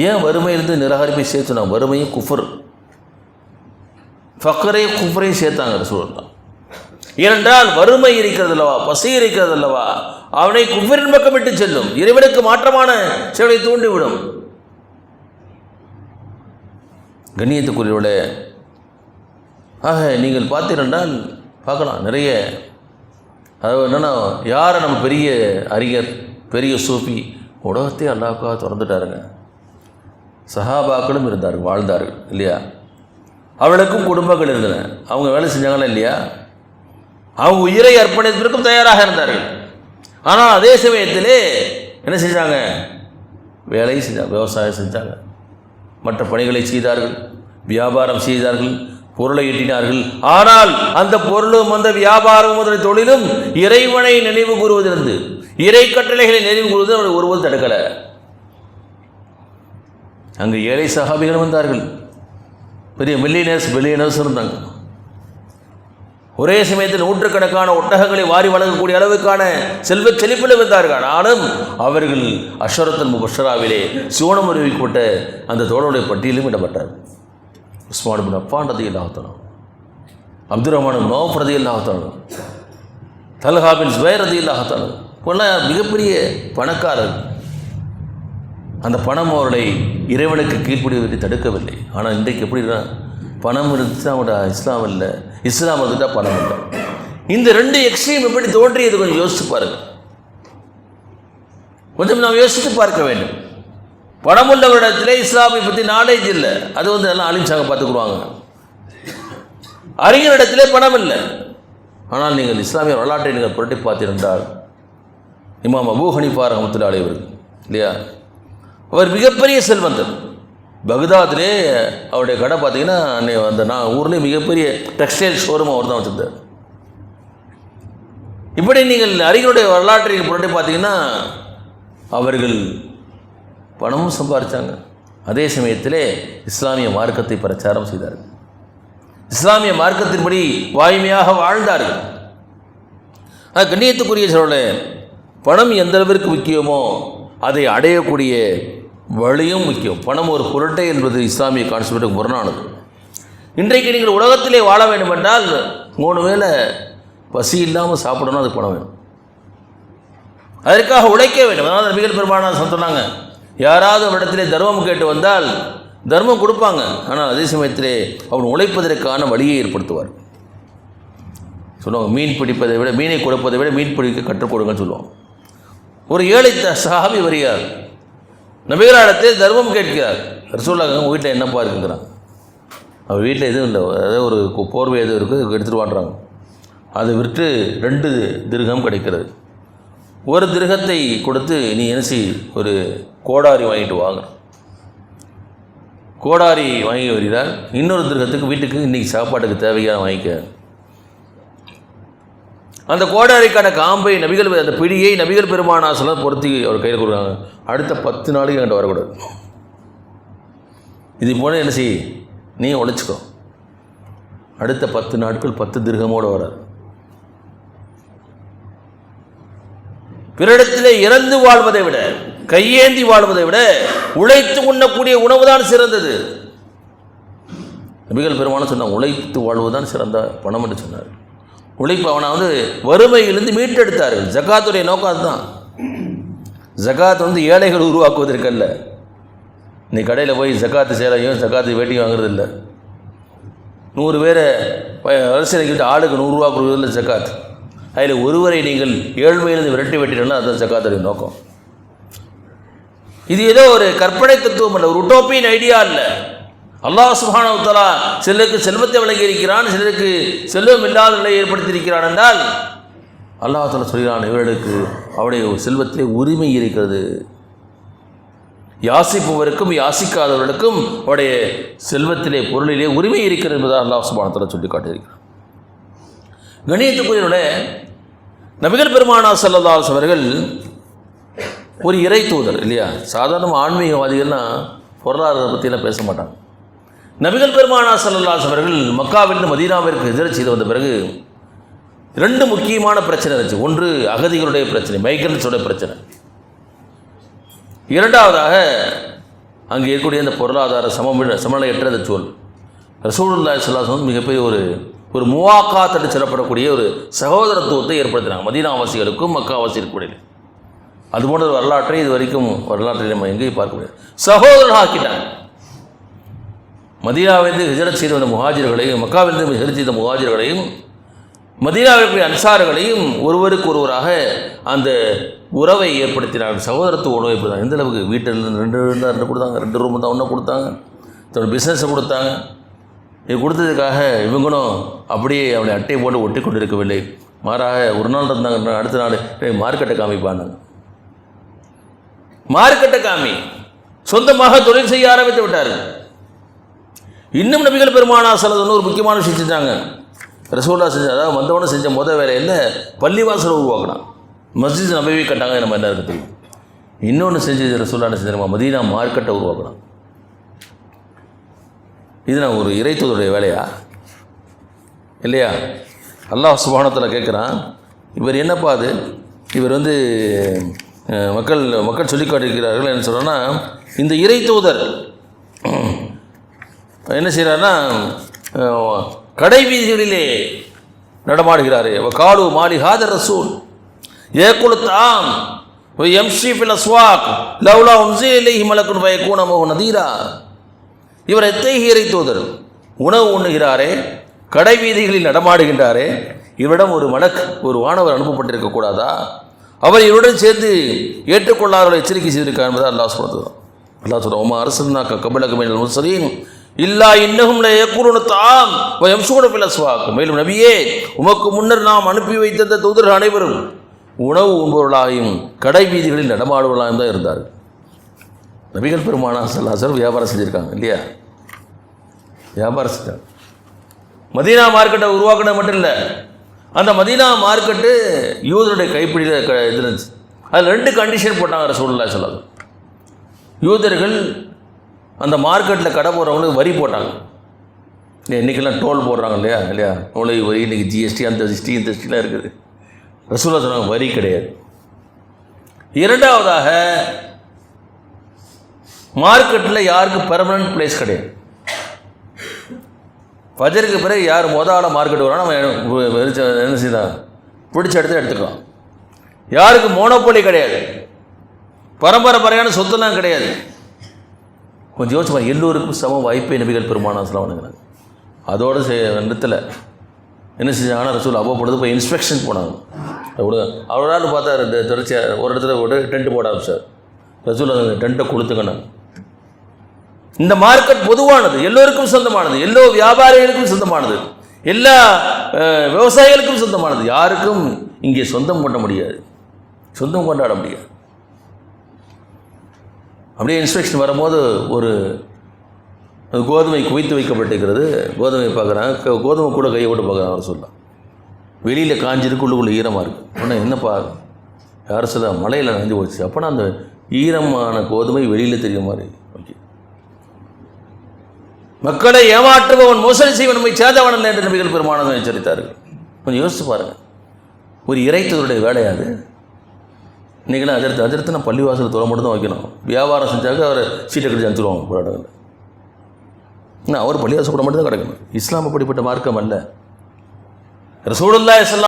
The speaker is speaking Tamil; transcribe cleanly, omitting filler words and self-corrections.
ஏன் வறுமையிலிருந்து நிராகரிப்பை சேர்த்துனா? வறுமையும் குஃபர், ஃபக்கரையும் குஃபரையும் சேர்த்தாங்க ரசூலுல்லாஹ். ஏனென்றால் வறுமை இருக்கிறது அல்லவா, பசி இருக்கிறது அல்லவா, அவனை குஃபரின் பக்கம் விட்டு செல்லும், இறைவனுக்கு மாற்றமான செயலை தூண்டிவிடும். கண்ணியத்துக்குரியவர்களே, ஆக நீங்கள் பார்த்தீர்கள் பார்க்கலாம் நிறைய, அதாவது என்னென்னா யாரை நம்ம பெரிய அறிஞர் பெரிய சூஃபி உலகத்தையே அல்லாஹ்வுக்காக திறந்துட்டாருங்க. சஹாபாக்களும் இருந்தார்கள், வாழ்ந்தார்கள் இல்லையா? அவளுக்கும் குடும்பங்கள் இருந்தன, அவங்க வேலை செஞ்சாங்களா இல்லையா? அவங்க உயிரை அர்ப்பணிப்பதற்கும் தயாராக இருந்தார்கள். ஆனால் அதே சமயத்திலே என்ன செஞ்சாங்க? வேலையை செஞ்சாங்க, விவசாயம் செஞ்சாங்க, மற்ற பணிகளை செய்தார்கள், வியாபாரம் செய்தார்கள், பொருளை ஈட்டினார்கள். ஆனால் அந்த பொருளும் அந்த வியாபாரமும் அந்த தொழிலும் இறைவனை நினைவு கூறுவதிலிருந்து, இறை கட்டளைகளை நினைவு கூறுவது அவர் ஒருவர் தடுக்கலை. அங்கு ஏழை சஹாபிகள் வந்தார்கள், பெரிய மில்லியனர்ஸ் இருந்தாங்க. ஒரே சமயத்தில் நூற்றுக்கணக்கான ஒட்டகங்களை வாரி வழங்கக்கூடிய அளவுக்கான செல்வ செழிப்பில் இருந்தார்கள். ஆனாலும் அவர்கள் அஷரத்துல் முபஷராவிலே சிவனம் அறிவிக்கப்பட்ட அந்த தோழருடைய பட்டியலும் இடப்பட்டார். உஸ்மான் பின் அஃபான் ரலியல்லாஹு தஆலா, அப்துர் ரஹ்மான் பின் அவ்ஃப் ரலியல்லாஹு தஆலா, தல்ஹா பின் ஸுபைர் ரலியல்லாஹு தஆலா போல மிகப்பெரிய பணக்காரர். அந்த பணம் அவர்களை இறைவனுக்கு கீழ்ப்படிவதை தடுக்கவில்லை. ஆனால் இன்றைக்கு எப்படின்னா, பணம் இருந்துச்சு அவங்களோட இஸ்லாம் இல்லை, இஸ்லாம் இருந்துட்டால் பணம் இல்லை. இந்த ரெண்டு எக்ஸ்ட்ரீம் எப்படி தோன்றியது கொஞ்சம் யோசித்து பாருங்கள். கொஞ்சம் நாம் யோசித்து பார்க்க வேண்டும். பணம் உள்ளவரிடத்திலே இஸ்லாமை பற்றி நாலேஜ் இல்லை, அது எல்லாம் அலிம்சாங்க பார்த்துக்குருவாங்க. அறிஞரிடத்திலே பணம் இல்லை. ஆனால் நீங்கள் இஸ்லாமிய வரலாற்றை நீங்கள் புரட்டி பார்த்திருந்தால், இமாம் அபூ ஹனீஃபா ரஹ்மத்துல்லாஹி அலைஹி அவர்கள் இல்லையா, அவர் மிகப்பெரிய செல்வந்தர். பக்தாதிலே அவருடைய கடை பார்த்தீங்கன்னா அந்த ஊர்லேயே மிகப்பெரிய டெக்ஸ்டைல் ஷோரூம் அவர் தான் வச்சுருந்தார். இப்படி நீங்கள் அறிஞருடைய வரலாற்றை புரட்டி பார்த்தீங்கன்னா அவர்கள் பணமும் சம்பாதிச்சாங்க, அதே சமயத்திலே இஸ்லாமிய மார்க்கத்தை பிரச்சாரம் செய்தார்கள், இஸ்லாமிய மார்க்கத்தின்படி வாய்மையாக வாழ்ந்தார்கள். கண்ணியத்துக்குரிய சொல்ல, பணம் எந்த அளவிற்கு முக்கியமோ அதை அடையக்கூடிய வழியும் முக்கியம். பணம் ஒரு பொருட்டை என்பது இஸ்லாமிய கான்செப்டுக்கு முரணானது. இன்றைக்கு நீங்கள் உலகத்திலே வாழ வேண்டும் என்றால் 3 வேளை பசி இல்லாமல் சாப்பிடணும், அதுக்கு பணம் வேணும், அதற்காக உழைக்க வேண்டும். அதனால் நபிகள் பெருமானார் சொன்னாங்க, யாராவது ஒரு இடத்திலே தர்மம் கேட்டு வந்தால் தர்மம் கொடுப்பாங்க, ஆனால் அதே சமயத்திலே அவன் உழைப்பதற்கான வழியை ஏற்படுத்துவார். சொல்லுவாங்க, மீன் பிடிப்பதை விட மீனை கொடுப்பதை விட மீன் பிடிக்க கற்றுக் கொடுங்கன்னு சொல்லுவாங்க. ஒரு ஏழை சஹாபி வருகிறார், நபிகளிடத்தில் தர்மம் கேட்கிறார். ரசூலுல்லாஹ் உங்கள் வீட்டில் என்னப்பா இருக்குங்கிறாங்க. அவர் வீட்டில் எதுவும் இல்லை, அதாவது ஒரு போர்வை எதுவும் இருக்குது, எடுத்துகிட்டு வாட்டுறாங்க. அதை விற்று 2 திர்ஹம் கிடைக்கிறது. ஒரு திர்ஹத்தை கொடுத்து நீ என்ன ஒரு கோடாரி வாங்கிட்டு வாங்க. கோடாரி வாங்கி வருகிறார். இன்னொரு திர்ஹத்துக்கு வீட்டுக்கு இன்றைக்கி சாப்பாட்டுக்கு தேவையான வாங்கிக்க. அந்த கோடாரிக்கான காம்பை நபிகள், அந்த பிடியை நபிகள் பெருமானார் சொல்ல பொருத்தி அவர் கையில் கொடுக்குறாங்க. அடுத்த 10 நாளைக்கு என்கிட்ட வரக்கூடாது, இது போல என்ன நீ உழைச்சிக்கோ. அடுத்த 10 நாட்கள் 10 திர்ஹமோடு வராது. பிறரிடத்திலே இறந்து வாழ்வதை விட, கையேந்தி வாழ்வதை விட உழைத்து உண்ணக்கூடிய உணவுதான் சிறந்தது. நபிகள் பெருமானார் சொன்னாங்க, உழைத்து வாழ்வதுதான் சிறந்த பணம் என்று சொன்னார். உழைப்பு அவனை வறுமையிலிருந்து மீட்டெடுத்தார்கள். ஜகாத்துடைய நோக்கம் அதுதான். ஜகாத் ஏழைகள் உருவாக்குவதற்கல்ல. நீ கடையில் போய் ஜகாத்து சேலையும் ஜகாத்து வேட்டியும் வாங்குறது இல்லை. 100 பேரை அரசியலுக்கிட்ட ஆளுக்கு 100 ரூபா கொடுக்குறதில்ல ஜகாத். அதில் ஒருவரை நீங்கள் ஏழ்மையிலிருந்து விரட்டி வெட்டினா அதுதான் ஜகாத்துடைய நோக்கம். இது ஏதோ ஒரு கற்பனை தத்துவம் இல்லை, ஒரு உட்டோப்பியன் ஐடியா இல்லை. அல்லாஹ் சுப்ஹானஹு வ தஆலா சிலருக்கு செல்வத்தை வழங்கி இருக்கிறான், சிலருக்கு செல்வம் இல்லாத நிலையை ஏற்படுத்தியிருக்கிறான் என்றால் அல்லாஹ் தஆலா சொல்கிறான், இவர்களுக்கு அவருடைய செல்வத்திலே உரிமை இருக்கிறது. யாசிப்பவருக்கும் யாசிக்காதவர்களுக்கும் அவருடைய செல்வத்திலே பொருளிலே உரிமை இருக்கிறது என்பதை அல்லாஹ் சுப்ஹானஹு வ தஆலா சொல்லி காட்டியிருக்கிறார். கணியத்துக்குரியவர்களே, நபிகள் பெருமானார் ஸல்லல்லாஹு அலைஹி வஸல்லம் அவர்கள் ஒரு இறை தூதர் இல்லையா. சாதாரண ஆன்மீகவாதிகள்னால் பொருளாதாரத்தை பற்றியெல்லாம் பேச மாட்டாங்க. நபிகள் பெருமானார் ஸல்லல்லாஹு அலைஹி வஸல்லம் அவர்கள் மக்காவிலிருந்து மதீனாவிற்கு ஹிஜ்ரத் செய்து வந்த பிறகு 2 முக்கியமான பிரச்சனை இருந்துச்சு. ஒன்று அகதிகளுடைய பிரச்சனை, மைக்ரன்ஸோட பிரச்சனை. இரண்டாவதாக அங்கே இருக்கக்கூடிய அந்த பொருளாதார சமநிலையற்ற அந்த சூழல். ரசூலுல்லாஹி ஸல்லல்லாஹு அலைஹி வஸல்லம் மிகப்பெரிய ஒரு முவாக்காத் என்று சொல்லப்படக்கூடிய ஒரு சகோதரத்துவத்தை ஏற்படுத்தினாங்க மதீனாவாசிகளுக்கும் மக்காவாசிகளுக்கும் இடையில். அதுபோன்ற ஒரு வரலாற்றை இது வரைக்கும் வரலாற்றில் நம்ம எங்கேயும் பார்க்க முடியாது. சகோதரன் ஆக்கிட்டாங்க. மதீனாவிலிருந்து ஹிஜ்ரத் செய்த வந்த முஹாஜிர்களையும், மக்காவிலிருந்து ஹிஜ்ரத் செய்த முஹாஜிர்களையும், மதீனாவிற்கு அன்சார்களையும் ஒருவருக்கு ஒருவராக அந்த உறவை ஏற்படுத்தினார்கள். சகோதரத்துவ உணவை ஏற்படுத்தாங்க. எந்த அளவுக்கு வீட்டில் ரெண்டு கொடுத்தாங்க, 2 ரூம் தான் ஒன்று கொடுத்தாங்க, தன்னோட பிஸ்னஸை கொடுத்தாங்க. இது கொடுத்ததுக்காக இவங்களும் அப்படியே அவளை அட்டையை போட்டு ஒட்டி கொண்டு இருக்கவில்லை. மாறாக ஒரு நாள் இருந்தாங்க, அடுத்த நாள் மார்க்கெட்டை காமிப்பானாங்க. மார்க்கெட்டை காமி சொந்தமாக தொழில் செய்ய ஆரம்பித்து விட்டார்கள். இன்னும் நபிகள் பெருமானார் ஸல்லல்லாஹு அலைஹி வஸல்லம் ஒரு முக்கியமான விஷயம் செஞ்சாங்க. ரசூலுல்லாஹ் செஞ்ச, அதாவது வந்தவொடனே செஞ்ச முதல் வேலையில் பள்ளிவாசலை உருவாக்கினான். மஸ்ஜித் நபவி கட்டாங்க. நம்ம என்ன இருக்குது தெரியும். இன்னொன்று செஞ்சது ரசூலுல்லாஹ் செஞ்ச மதீனா மார்க்கெட்டை உருவாக்கினான். இது நான் ஒரு இறைத்தூதருடைய வேலையா இல்லையா? அல்லாஹ் சுப்ஹானஹு வ தஆலா கேட்குறான், இவர் என்னப்பா அது, இவர் மக்கள் சொல்லி காட்டியிருக்கிறார்கள் என்ன சொல்கிறேன்னா, இந்த இறைத்தூதர் என்ன செய்கிறாருன்னா கடை வீதிகளிலே நடமாடுகிறாரே. காலு மாலி ஹாதர் ரசூல் ஏகுல் தாம் யம்ஷி ஃபில் அஸ்வாக் லவ்லா உன்ஸில இலைஹி மலக்குன் ஃபயகூன மஹு நதீரா. இவர் எத்தகைய இறைத்தூதர், உணவு உண்ணுகிறாரே, கடை வீதிகளில் நடமாடுகின்றாரே, இவரிடம் ஒரு மலக், ஒரு வானவர் அனுப்பப்பட்டிருக்கக்கூடாதா? அவர் இவருடன் சேர்ந்து ஏற்றுக்கொள்ளாதவர்களை எச்சரிக்கை செய்திருக்கார் என்பதை அல்லாஹ் சொல்கிறார். அல்லாஹ் சொல்கிறான், உமா அரசல்னாக்க கபலக மினல் முர்சலீன் இல்லா இன்னஹும் லா யகூலுன தஆம் வ யம்ஷூன ஃபில் அஸ்வாக். மேலும் நபியே, உமக்கு முன்னர் நாம் அனுப்பி வைத்த தூதர்கள் அனைவரும் உணவு உண்பவர்களாயும் கடை வீதிகளில் நடமாடுவர்களாயும் தான் இருந்தார்கள். நபிகள் பெருமானார் ஸல்லல்லாஹு அலைஹி வஸல்லம் வியாபாரம் செஞ்சுருக்காங்க இல்லையா? வியாபாரம் செஞ்சாங்க. மதீனா மார்க்கெட்டை உருவாக்கினது மட்டும் இல்லை, அந்த மதீனா மார்க்கெட்டு யூதருடைய கைப்பிடியில் இது இருந்துச்சு. அதில் 2 கண்டிஷன் போட்டாங்க ரசூலுல்லாஹி ஸல்லல்லாஹு அலைஹி வஸல்லம். யூதர்கள் அந்த மார்க்கெட்டில் கடை போடுறவங்களுக்கு வரி போட்டாங்க. இன்றைக்கெல்லாம் டோல் போடுறாங்க இல்லையா? நுழைவு வரி, இன்றைக்கி ஜிஎஸ்டி, அந்த ஜிஎஸ்டி, இந்த ஜிஎஸ்டிலாம் இருக்குது. ரசூலுல்லாஹி சொன்னாங்க வரி கிடையாது. இரண்டாவதாக, மார்க்கெட்டில் யாருக்கும் பெர்மனன்ட் பிளேஸ் கிடையாது. ஃபஜருக்கு பிறகு யார் முதல்ல மார்க்கெட் வரானோ நம்ம என்ன செய்யலாம், பிடிச்ச இடத்துல எடுத்துக்கலாம். யாருக்கு மோனோபோலி கிடையாது, பரம்பரையான சொத்துலாம் கிடையாது. கொஞ்சம் யோசிச்சு பாருங்க, எல்லோருக்கும் சம வாய்ப்பை நபிகள் பெருமானார் ஸல்லல்லாஹு அலைஹி வஸல்லம். அதோடு நிறுத்தலை. என்ன செஞ்சாங்கன்னா, ரசூல் அவ்வப்பொழுது போய் இன்ஸ்பெக்ஷன் போனாங்க. அவரால் பார்த்தா தொடர்ச்சியாக ஒரு இடத்துல ஒரு டென்ட் போட ஆரம்பிச்சார். ரசூல் அந்த டென்ட்டை கொடுத்துக்கணும். இந்த மார்க்கெட் பொதுவானது, எல்லோருக்கும் சொந்தமானது, எல்லா வியாபாரிகளுக்கும் சொந்தமானது, எல்லா விவசாயிகளுக்கும் சொந்தமானது. யாருக்கும் இங்கே சொந்தம் கொண்டாட முடியாது. அப்படியே இன்ஸ்பெக்ஷன் வரும்போது ஒரு கோதுமை குவித்து வைக்கப்பட்டிருக்கிறது. கோதுமை பார்க்குறாங்க, கோதுமை கூட கையை விட்டு பார்க்குறாங்க. அவர் சொல்லலாம், வெளியில் காஞ்சிருக்கு, உள்ளுக்குள்ளே ஈரமாக இருக்குது. ஆனால் என்னப்பா, யாரும் சொல்ல மழையில் நனைஞ்சு போச்சு. அப்போனா அந்த ஈரமான கோதுமை வெளியில் தெரிய மாதிரி. ஓகே, மக்களை ஏமாற்றுபவன், மோசடி செய்வன், நம்மை சேர்ந்தவன் இல்லை என்று நபிகள் பெருமானார் எச்சரித்தார்கள். கொஞ்சம் யோசிச்சு பாருங்கள், ஒரு இறைத்தவருடைய வேலையாது. இன்றைக்கெல்லாம் அதிர்த்து நான் பள்ளிவாசல் தொலை மட்டும் தான் வைக்கணும். வியாபாரம் செஞ்சாக்க அவர் சீட்டை கட்டி அனுப்பிச்சிடுவாங்க ஒரு இடங்கள். அவர் பள்ளிவாசல் கூட மட்டும் தான் கிடக்கணும். இஸ்லாம் அப்படிப்பட்ட மார்க்கம் அல்ல. ரசூலுல்லாஹி ஸல்லல்லாஹு